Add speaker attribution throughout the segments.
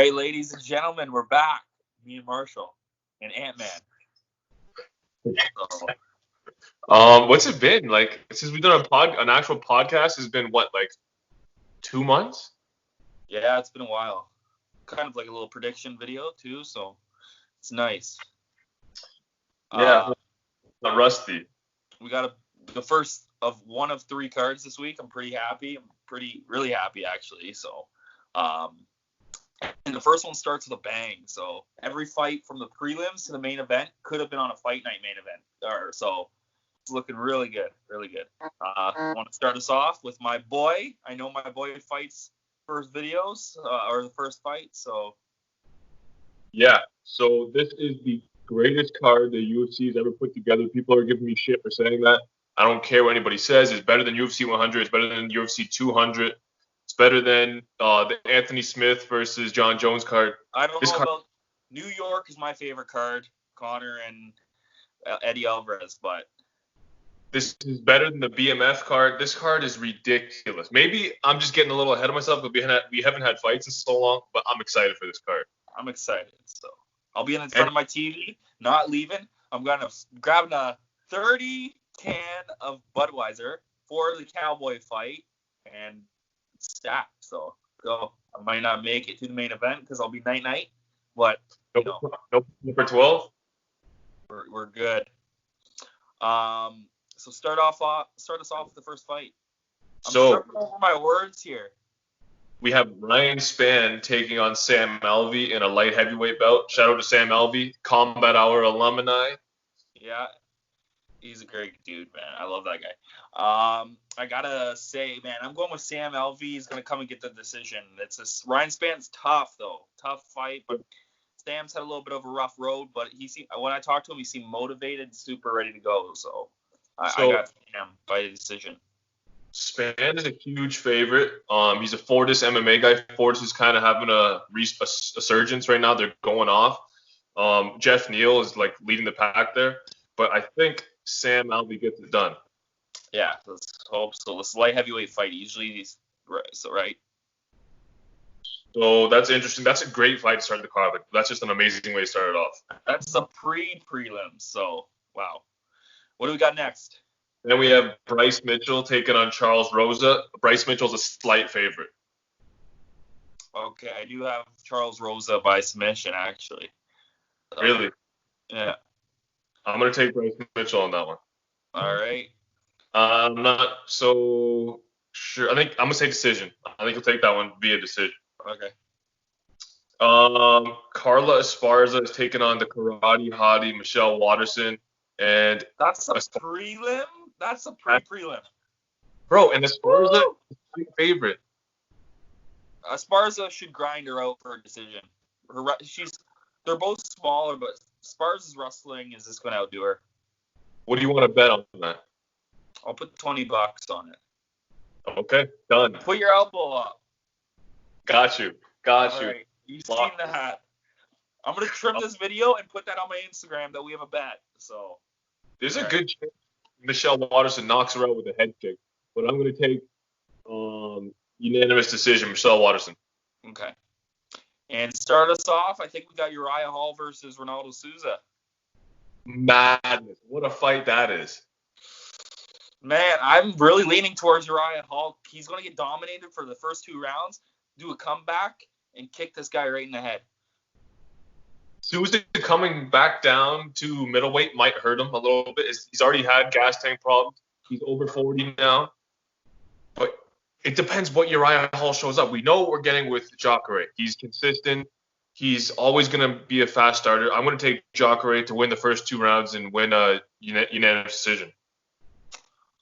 Speaker 1: right, ladies and gentlemen, we're back. Me and Marshall and Ant-Man.
Speaker 2: What's it been? Like, since we've done an actual podcast, it's been what, like 2 months?
Speaker 1: Yeah, it's been a while. Kind of like a little prediction video too, so it's nice.
Speaker 2: Yeah, not rusty.
Speaker 1: We got the first of one of 3 cards this week. I'm pretty happy. Really happy actually. So, and the first one starts with a bang. So every fight from the prelims to the main event could have been on a fight night main event. So it's looking really good, really good. I want to start us off with my boy. I know my boy fights first videos or the first fight. So
Speaker 2: yeah. So this is the greatest card the UFC has ever put together. People are giving me shit for saying that. I don't care what anybody says. It's better than UFC 100. It's better than UFC 200. It's better than the Anthony Smith versus John Jones card.
Speaker 1: I don't know about New York is my favorite card, Connor and Eddie Alvarez, but
Speaker 2: this is better than the BMF card. This card is ridiculous. Maybe I'm just getting a little ahead of myself, but we haven't had fights in so long, but I'm excited for this card.
Speaker 1: I'm excited. So I'll be in front of my TV, not leaving. I'm grabbing a 30 can of Budweiser for the Cowboy fight and stack. So I might not make it to the main event because I'll be night, but you know,
Speaker 2: no for 12.
Speaker 1: We're good. So start us off with the first fight. I'm tripping over my words here.
Speaker 2: We have Ryan Spann taking on Sam Alvey in a light heavyweight bout. Shout out to Sam Alvey, Combat Hour alumni.
Speaker 1: Yeah, he's a great dude, man. I love that guy. I gotta say, man, I'm going with Sam Alvey. He's gonna come and get the decision. Ryan Spann's tough though, tough fight, but Sam's had a little bit of a rough road. But when I talked to him, he seemed motivated, super ready to go. So I got Sam by decision.
Speaker 2: Spann is a huge favorite. He's a Fortis MMA guy. Fortis is kind of having a resurgence right now. They're going off. Jeff Neal is like leading the pack there, but I think Sam Alvey gets it done.
Speaker 1: Yeah, let's hope so. This light heavyweight fight usually is right.
Speaker 2: So that's interesting. That's a great fight to start the card. That's just an amazing way to start it off.
Speaker 1: That's the prelim. So wow. What do we got next?
Speaker 2: Then we have Bryce Mitchell taking on Charles Rosa. Bryce Mitchell's a slight favorite.
Speaker 1: Okay, I do have Charles Rosa by submission, actually.
Speaker 2: Really?
Speaker 1: Yeah.
Speaker 2: I'm going to take Bryce Mitchell on that one.
Speaker 1: All right.
Speaker 2: I'm not so sure. I think I'm going to say decision. I think he'll take that one via decision.
Speaker 1: Okay.
Speaker 2: Carla Esparza is taking on the karate hottie Michelle Waterson. And
Speaker 1: that's a prelim? That's a pre-prelim.
Speaker 2: Bro, and Esparza is my favorite.
Speaker 1: Esparza should grind her out for a decision. They're both smaller, but Esparza's wrestling is just going to outdo her.
Speaker 2: What do you want to bet on that?
Speaker 1: I'll put $20 on it.
Speaker 2: Okay, done.
Speaker 1: Put your elbow up.
Speaker 2: Got you.
Speaker 1: Right. You've seen that. I'm going to trim this video and put that on my Instagram that we have a bet. So
Speaker 2: there's a good chance Michelle Waterson knocks her out with a head kick, but I'm going to take unanimous decision, Michelle Waterson.
Speaker 1: Okay. And start us off, I think we got Uriah Hall versus Ronaldo Souza.
Speaker 2: Madness. What a fight that is.
Speaker 1: Man, I'm really leaning towards Uriah Hall. He's going to get dominated for the first 2 rounds, do a comeback, and kick this guy right in the head.
Speaker 2: Souza coming back down to middleweight might hurt him a little bit. He's already had gas tank problems. He's over 40 now. But it depends what Uriah Hall shows up. We know what we're getting with Jacare. He's consistent. He's always going to be a fast starter. I'm going to take Jacare to win the first 2 rounds and win a unanimous decision.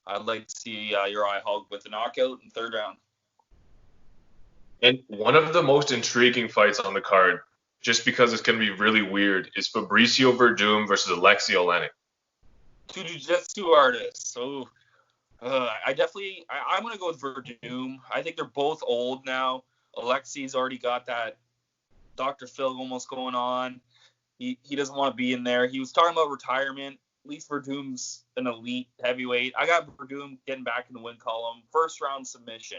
Speaker 1: I'd like to see Uriah Hall with a knockout in the 3rd round.
Speaker 2: And one of the most intriguing fights on the card, just because it's going to be really weird, is Fabricio Werdum versus Alexei Oleinik.
Speaker 1: 2 jiu-jitsu artists. So I'm going to go with Werdum. I think they're both old now. Alexei's already got that Dr. Phil almost going on. He doesn't want to be in there. He was talking about retirement. At least Werdum's an elite heavyweight. I got Werdum getting back in the win column. 1st round submission.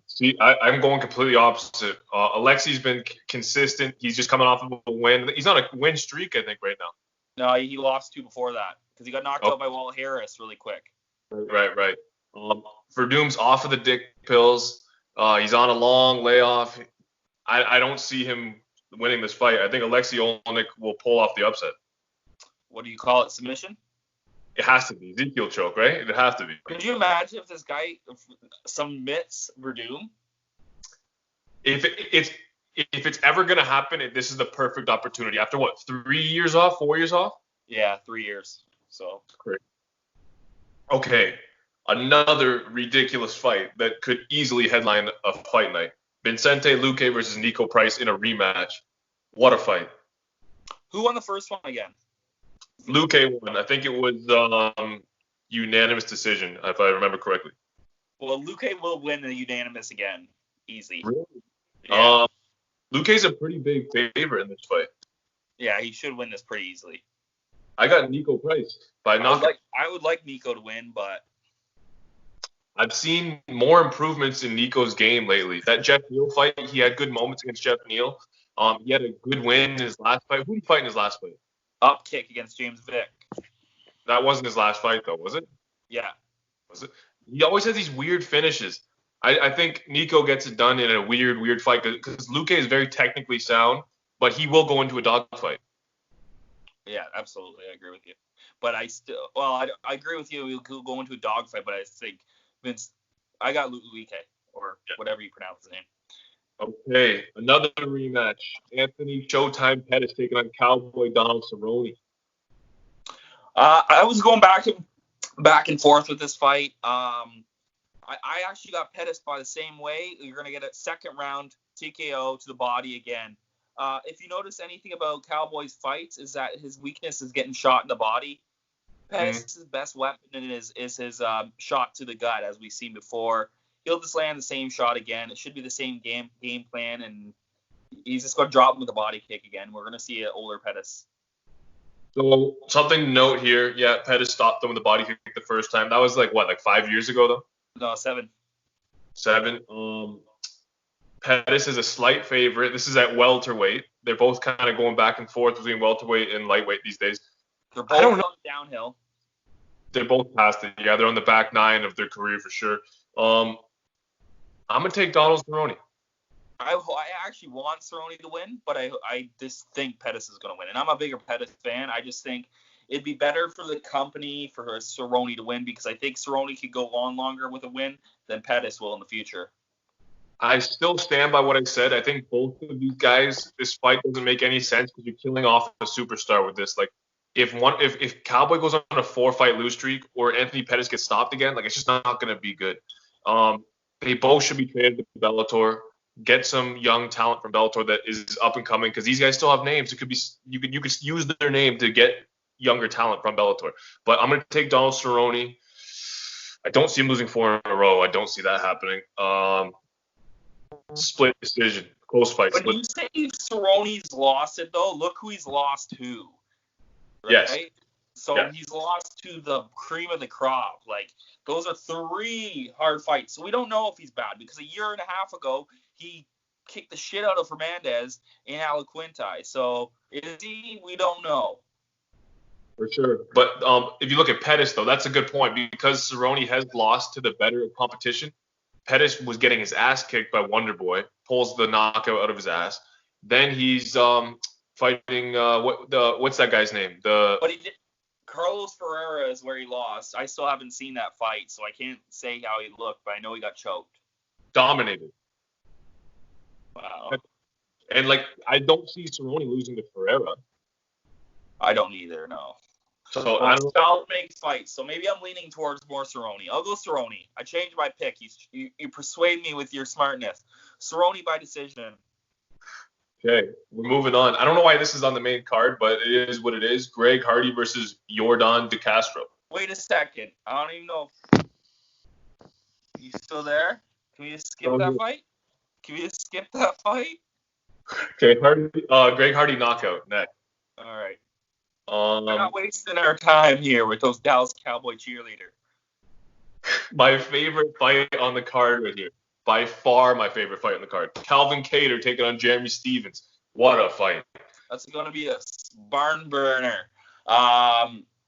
Speaker 2: See, I'm going completely opposite. Alexi's been consistent. He's just coming off of a win. He's on a win streak, I think, right now.
Speaker 1: No, he lost 2 before that because he got knocked
Speaker 2: Oh.
Speaker 1: out by Walt Harris really quick.
Speaker 2: Right. Werdum's off of the dick pills. He's on a long layoff. I don't see him winning this fight. I think Alexei Oleinik will pull off the upset.
Speaker 1: What do you call it? Submission?
Speaker 2: It has to be Ezekiel choke, right? It has to be.
Speaker 1: Could you imagine if this guy submits Werdum?
Speaker 2: If it's ever gonna happen, this is the perfect opportunity. After what, 3 years off, 4 years off?
Speaker 1: Yeah, 3 years. So
Speaker 2: great. Okay, another ridiculous fight that could easily headline a fight night. Vicente Luque versus Nico Price in a rematch. What a fight.
Speaker 1: Who won the first one again?
Speaker 2: Luque won. I think it was unanimous decision, if I remember correctly.
Speaker 1: Well, Luque will win the unanimous again. Easy.
Speaker 2: Really?
Speaker 1: Yeah.
Speaker 2: Luque's a pretty big favorite in this fight.
Speaker 1: Yeah, he should win this pretty easily.
Speaker 2: I got Nico Price by knockout.
Speaker 1: I would like Nico to win, but
Speaker 2: I've seen more improvements in Nico's game lately. That Jeff Neal fight, he had good moments against Jeff Neal. He had a good win in his last fight. Who did he fight in his last fight?
Speaker 1: Up kick against James Vick.
Speaker 2: That wasn't his last fight, though, was it?
Speaker 1: Yeah.
Speaker 2: Was it? He always has these weird finishes. I think Nico gets it done in a weird fight because Luque is very technically sound, but he will go into a dogfight.
Speaker 1: Yeah, absolutely. I agree with you. But I agree with you. He'll go into a dogfight, but I think I got Luque, or whatever you pronounce his name.
Speaker 2: Okay, another rematch. Anthony Showtime Pettis taking on Cowboy Donald Cerrone.
Speaker 1: I was going back and forth with this fight. I actually got Pettis by the same way. You're going to get a second round TKO to the body again. If you notice anything about Cowboy's fights, is that his weakness is getting shot in the body. Pettis' best weapon is his shot to the gut, as we've seen before. He'll just land the same shot again. It should be the same game plan, and he's just going to drop him with a body kick again. We're going to see an older Pettis.
Speaker 2: So something to note here. Yeah, Pettis stopped him with a body kick the first time. That was like 5 years ago, though?
Speaker 1: No, 7.
Speaker 2: 7. Pettis is a slight favorite. This is at welterweight. They're both kind of going back and forth between welterweight and lightweight these days.
Speaker 1: They're both going downhill.
Speaker 2: They're both past it. Yeah, they're on the back 9 of their career for sure. I'm going to take Donald Cerrone.
Speaker 1: I actually want Cerrone to win, but I just think Pettis is going to win. And I'm a bigger Pettis fan. I just think it'd be better for the company for Cerrone to win because I think Cerrone could go on longer with a win than Pettis will in the future.
Speaker 2: I still stand by what I said. I think both of these guys, this fight doesn't make any sense because you're killing off a superstar with this. Like, if Cowboy goes on a 4-fight lose streak or Anthony Pettis gets stopped again, like, it's just not going to be good. They both should be traded to Bellator. Get some young talent from Bellator that is up and coming because these guys still have names. It could be you could use their name to get younger talent from Bellator. But I'm going to take Donald Cerrone. I don't see him losing 4 in a row. I don't see that happening. Split decision, close fight.
Speaker 1: When you say Cerrone's lost it, though, look who he's lost to. Right?
Speaker 2: Yes.
Speaker 1: So he's lost to the cream of the crop. Like, those are 3 hard fights. So we don't know if he's bad because a year and a half ago, he kicked the shit out of Hernandez in Alaquintai. So is he? We don't know.
Speaker 2: For sure. But if you look at Pettis, though, that's a good point because Cerrone has lost to the better competition. Pettis was getting his ass kicked by Wonder Boy, pulls the knockout out of his ass. Then he's fighting what's that guy's name?
Speaker 1: But he did. Carlos Ferreira is where he lost. I still haven't seen that fight, so I can't say how he looked, but I know he got choked.
Speaker 2: Dominated.
Speaker 1: Wow.
Speaker 2: And I don't see Cerrone losing to Ferreira.
Speaker 1: I don't either, no.
Speaker 2: So
Speaker 1: Style makes fights, so maybe I'm leaning towards more Cerrone. I'll go Cerrone. I changed my pick. You persuade me with your smartness. Cerrone by decision.
Speaker 2: Okay, we're moving on. I don't know why this is on the main card, but it is what it is. Greg Hardy versus Yordan De Castro.
Speaker 1: Wait a second. I don't even know if you still there. Can we just skip that fight?
Speaker 2: Okay, Greg Hardy knockout next.
Speaker 1: All right. We're not wasting our time here with those Dallas Cowboy cheerleader.
Speaker 2: My favorite fight on the card right here. by far my favorite fight on the card. Calvin Kattar taking on Jeremy Stephens. What a fight.
Speaker 1: That's going to be a barn burner.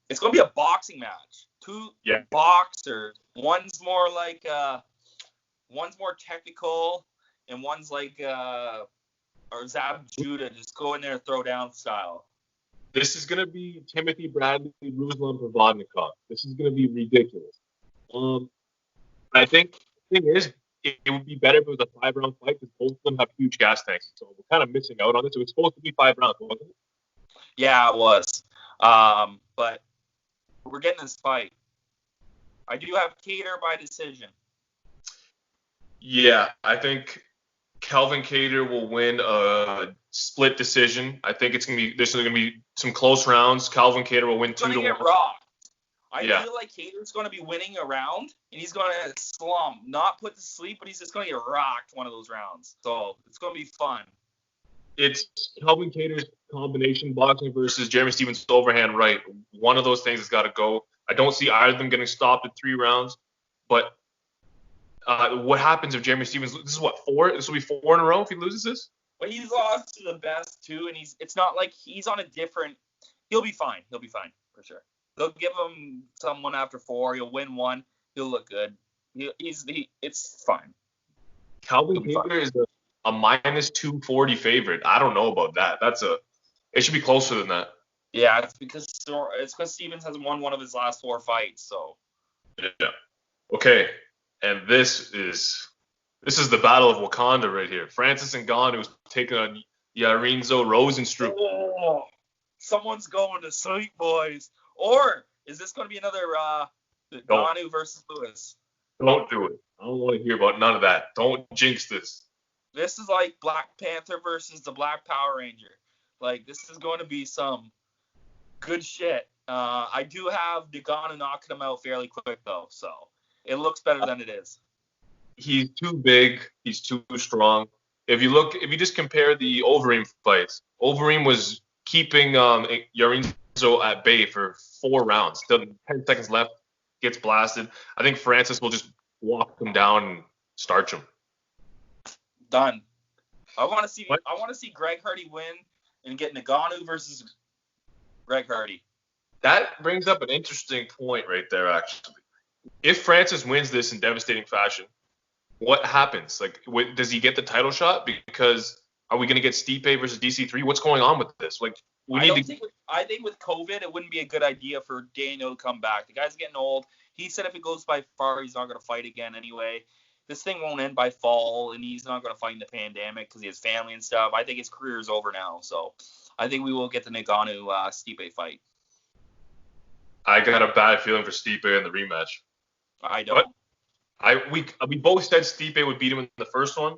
Speaker 1: It's going to be a boxing match. Two boxers. One's more technical, and one's like or Zab Judah, just go in there, throw down style.
Speaker 2: This is going to be Timothy Bradley, Ruslan Provodnikov. This is going to be ridiculous. I think the thing is, it would be better if it was a 5-round fight because both of them have huge gas tanks. So we're kind of missing out on it. So it's supposed to be 5 rounds, wasn't it?
Speaker 1: Yeah, it was. But we're getting this fight. I do have Kattar by decision.
Speaker 2: Yeah, I think Calvin Kattar will win a split decision. I think there's going to be some close rounds. Calvin Kattar will win 2-1.
Speaker 1: I feel like Kattar's going to be winning a round, and he's going to slump, not put to sleep, but he's just going to get rocked one of those rounds. So it's going to be fun.
Speaker 2: It's Calvin Kattar's combination boxing versus Jeremy Stephens' overhand right. One of those things has got to go. I don't see either of them getting stopped in 3 rounds. But what happens if Jeremy Stephens – this is what, 4? This will be 4 in a row if he loses this?
Speaker 1: But he's lost to the best, too, and it's not like he's on a different – he'll be fine. He'll be fine, for sure. They'll give him someone after 4. He'll win 1. He'll look good. It's fine.
Speaker 2: Calvin Kattar is a minus 240 favorite. I don't know about that. It should be closer than that.
Speaker 1: Yeah, it's because Stephens hasn't won one of his last 4 fights. So.
Speaker 2: Yeah. Okay, and this is the battle of Wakanda right here. Francis Ngannou is taking on Yarinzo Rozenstruik.
Speaker 1: Oh, someone's going to sleep, boys. Or is this going to be another Ngannou versus Lewis?
Speaker 2: Don't do it. I don't want to hear about none of that. Don't jinx this.
Speaker 1: This is like Black Panther versus the Black Power Ranger. Like, this is going to be some good shit. I do have Ngannou knocking him out fairly quick, though, so it looks better than it is.
Speaker 2: He's too big. He's too strong. If you just compare the Overeem fights, Overeem was keeping Yarinzo at bay for 4 rounds. Still 10 seconds left, gets blasted. I think Francis will just walk him down and starch him.
Speaker 1: Done. I want to see Greg Hardy win and get Ngannou versus Greg Hardy.
Speaker 2: That brings up an interesting point right there, actually. If Francis wins this in devastating fashion, what happens? Like, does he get the title shot? Because are we going to get Stipe versus DC3? What's going on with this? Like, I
Speaker 1: think with COVID, it wouldn't be a good idea for Daniel to come back. The guy's getting old. He said if it goes by far, he's not going to fight again anyway. This thing won't end by fall, and he's not going to fight in the pandemic because he has family and stuff. I think his career is over now. So I think we will get the Ngannou-Stipe fight.
Speaker 2: I got a bad feeling for Stipe in the rematch.
Speaker 1: I don't.
Speaker 2: We both said Stipe would beat him in the first one.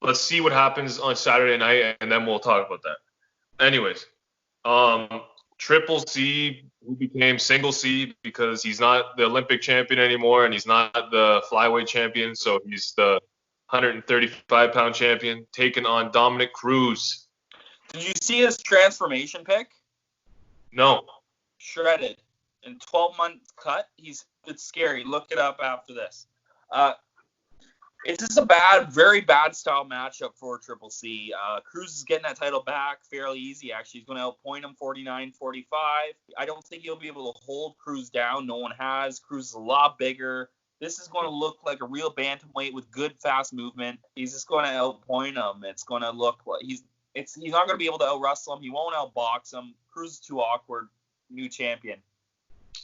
Speaker 2: Let's see what happens on Saturday night, and then we'll talk about that. Anyways, Triple C, who became Single C because he's not the Olympic champion anymore, and he's not the flyweight champion, so he's the 135-pound champion, taking on Dominic Cruz.
Speaker 1: Did you see his transformation pic?
Speaker 2: No.
Speaker 1: Shredded. In 12-month cut, it's scary. Look it up after this. It's just a very bad style matchup for Triple C. Cruz is getting that title back fairly easy, actually. He's going to outpoint him 49-45. I don't think he'll be able to hold Cruz down. No one has. Cruz is a lot bigger. This is going to look like a real bantamweight with good, fast movement. He's just going to outpoint him. It's going to look like he's not going to be able to out-wrestle him. He won't outbox him. Cruz is too awkward. New champion.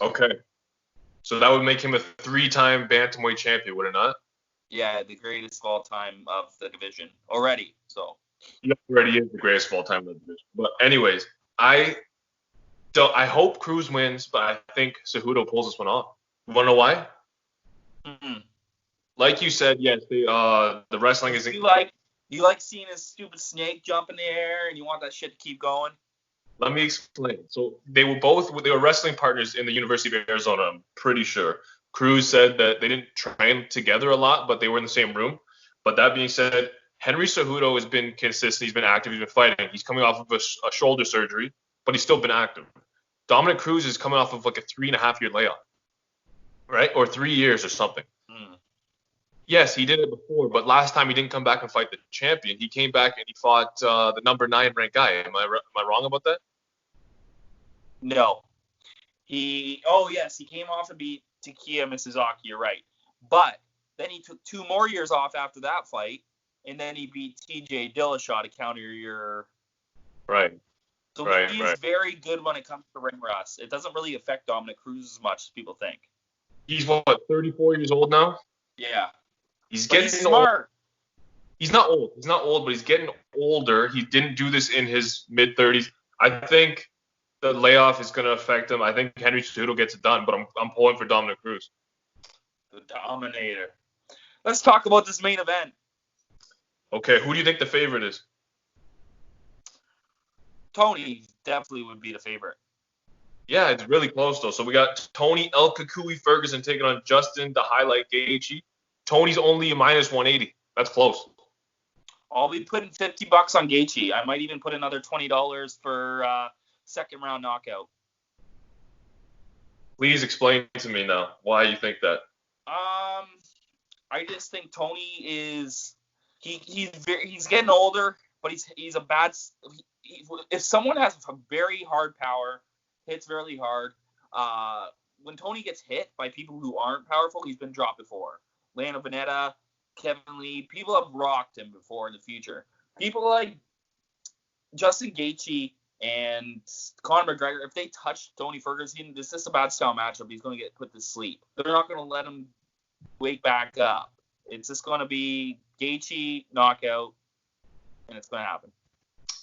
Speaker 2: Okay. So that would make him a 3-time bantamweight champion, would it not?
Speaker 1: Yeah, the greatest of all time of the division already. So
Speaker 2: he already is the greatest of all time of the division. But anyways, I hope Cruz wins, but I think Cejudo pulls this one off. You want to know why?
Speaker 1: Mm-hmm.
Speaker 2: Like you said, yes, the wrestling isn't.
Speaker 1: You like seeing a stupid snake jump in the air, and you want that shit to keep going.
Speaker 2: Let me explain. So they were wrestling partners in the University of Arizona, I'm pretty sure. Cruz said that they didn't train together a lot, but they were in the same room. But that being said, Henry Cejudo has been consistent. He's been active. He's been fighting. He's coming off of a shoulder surgery, but he's still been active. Dominic Cruz is coming off of like a 3.5-year layoff, right? Or 3 years or something. Yes, he did it before, but last time he didn't come back and fight the champion. He came back and he fought the number 9 ranked guy. Am I wrong about that?
Speaker 1: No. Oh yes, he came off and beat Takeya Misazaki, you're right. But then he took 2 more years off after that fight, and then he beat TJ Dillashaw to counter your...
Speaker 2: Right.
Speaker 1: So
Speaker 2: Right.
Speaker 1: he's very good when it comes to ring rust. It doesn't really affect Dominic Cruz as much as people think.
Speaker 2: He's what, 34 years old now?
Speaker 1: Yeah.
Speaker 2: He's
Speaker 1: But
Speaker 2: getting
Speaker 1: he's smart.
Speaker 2: old. He's not old. He's not old, but he's getting older. He didn't do this in his mid-30s. I think the layoff is going to affect him. I think Henry Cejudo gets it done, but I'm pulling for Dominic Cruz.
Speaker 1: The Dominator. Let's talk about this main event.
Speaker 2: Okay, who do you think the favorite is?
Speaker 1: Tony definitely would be the favorite.
Speaker 2: Yeah, it's really close, though. So we got Tony El Kakui Ferguson taking on Justin the Highlight Gaethje. Tony's only a minus 180. That's close.
Speaker 1: I'll be putting $50 on Gaethje. I might even put another $20 for second round knockout.
Speaker 2: Please explain to me now why you think that.
Speaker 1: I just think Tony is he's getting older, but he's a bad. If someone has a very hard power, hits really hard. When Tony gets hit by people who aren't powerful, he's been dropped before. Lando Veneta, Kevin Lee, people have rocked him before in the future. People like Justin Gaethje and Conor McGregor, if they touch Tony Ferguson, this is a bad style matchup. He's going to get put to sleep. They're not going to let him wake back up. It's just going to be Gaethje knockout, and it's going to happen.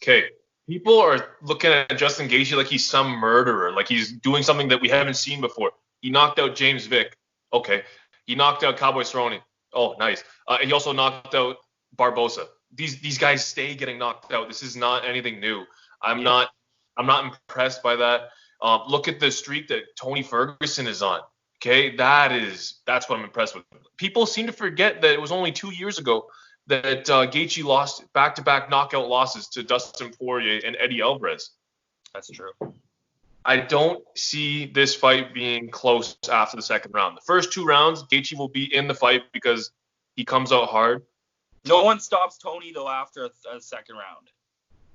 Speaker 2: Okay. People are looking at Justin Gaethje like he's some murderer, like he's doing something that we haven't seen before. He knocked out James Vick. Okay. He knocked out Cowboy Cerrone. Oh, nice. He also knocked out Barbosa. These guys stay getting knocked out. This is not anything new. I'm not impressed by that. Look at the streak that Tony Ferguson is on. Okay, that's what I'm impressed with. People seem to forget that it was only 2 years ago that Gaethje lost back-to-back knockout losses to Dustin Poirier and Eddie Alvarez.
Speaker 1: That's true.
Speaker 2: I don't see this fight being close after the second round. The first 2 rounds, Gaethje will be in the fight because he comes out hard.
Speaker 1: No one stops Tony, though, after a second round.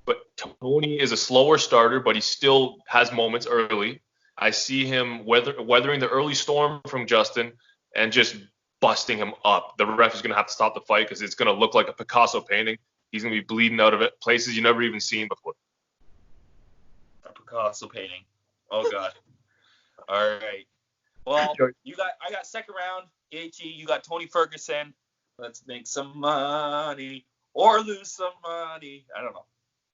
Speaker 2: But Tony is a slower starter, but he still has moments early. I see him weathering the early storm from Justin and just busting him up. The ref is going to have to stop the fight because it's going to look like a Picasso painting. He's going to be bleeding out of it, places you've never even seen before.
Speaker 1: A Picasso painting. Oh, God. All right. Well, I got second round, Gaethje. You got Tony Ferguson. Let's make some money or lose some money. I don't know.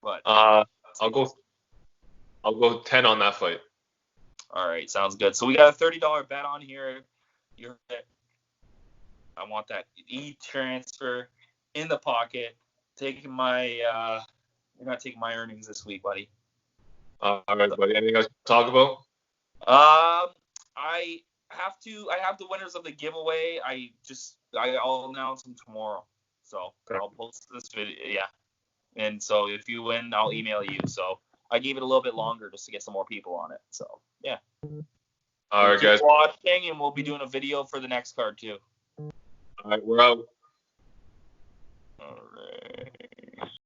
Speaker 1: But
Speaker 2: I'll go 10 on that fight.
Speaker 1: All right, sounds good. So we got a $30 bet on here. I want that e-transfer in the pocket. You're not taking my earnings this week, buddy.
Speaker 2: All right, buddy. Anything else to talk about?
Speaker 1: I have the winners of the giveaway. I'll announce them tomorrow. So okay. I'll post this video. Yeah. And so if you win, I'll email you. So I gave it a little bit longer just to get some more people on it. So yeah.
Speaker 2: All right, guys.
Speaker 1: Keep watching, and we'll be doing a video for the next card too.
Speaker 2: All right, we're out.